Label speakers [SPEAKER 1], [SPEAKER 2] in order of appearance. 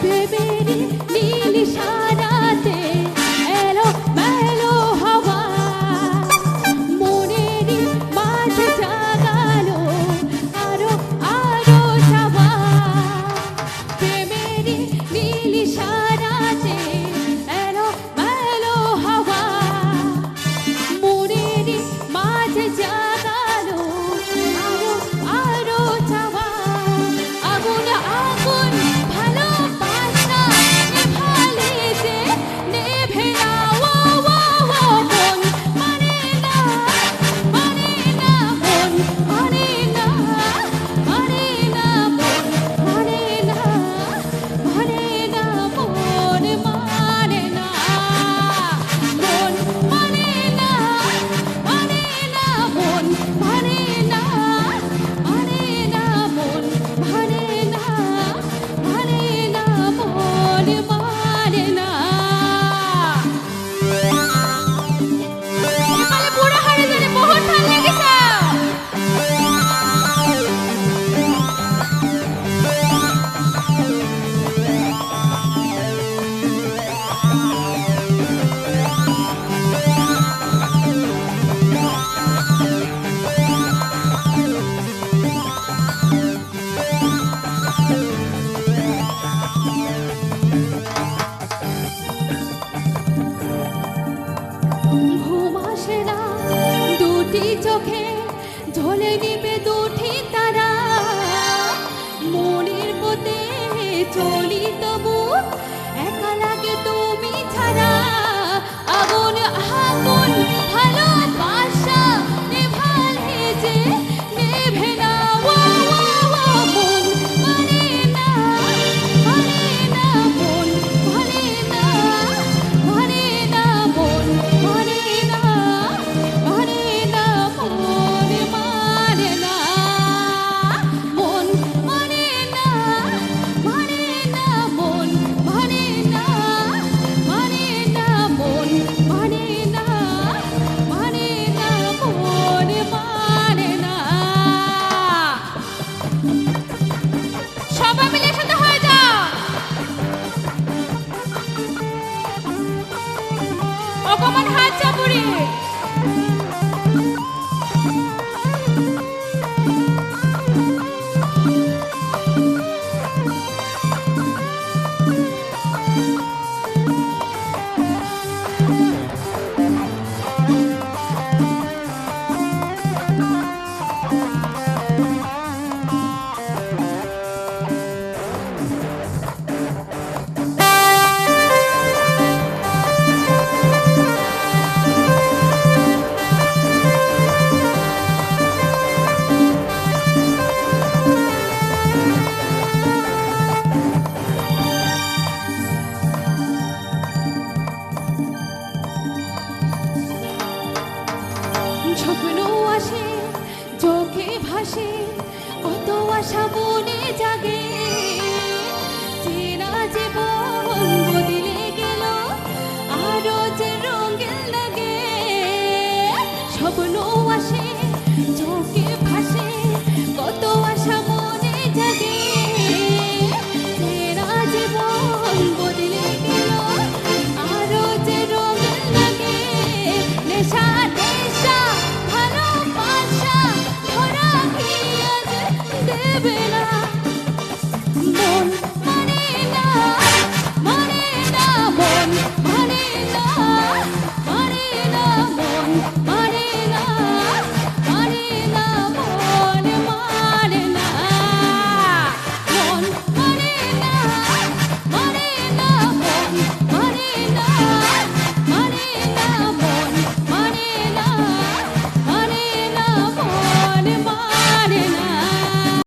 [SPEAKER 1] প্রেমেরই নীল সারাতে এলো মেলো হাওয়া মনেরই মাঝে জাগালো আরো আরো চাওয়া প্রেমেরই নীল সারাতে এলো মেলো হাওয়া মনেরই মাঝে জাগালো আরো আরো চাওয়া আগুন আগুন ভালোবাসা নেভালে যে নেভে না ও ও ও মন মানে না মন মানে না মন মানে না মন মানে না মন মানে না মন মানে না মানে না মন মানে না মানে না মন মানে না এবারে বুড়া হারে ধরে বহুত ভাল লেগেছে ঘুম আসে না দুটি চোখে ঝোলে নিবে দুটি তারা মনের পথে চলি তবু একা লাগে তুমি ছাড়া আগুন আগুন ভালোবাসা নেভালে যে নেভে না ও ও ও মন মানে না মন মানে না মানে না মন মানে না মানে না মন মানে না মন মানে না মানে না মন মানে না মানে না মন মানে না মানে না মন মানে না সবাই মিলে একসাথে হয়ে যাও অপমান হাত চাপুরি স্বপ্ন আসে চোখে ভাসে কত আশা মনে জাগে চেনা জীবন বদলে গেল আরো যে রঙিন লাগে স্বপ্ন আসে চোখে ভাসে কত আশা মনে জাগে চেনা জীবন বদলে গেল আরো যে রঙিন লাগে নেশা নেশা ভালোবাসা ধরা কি আজ দেবে না মন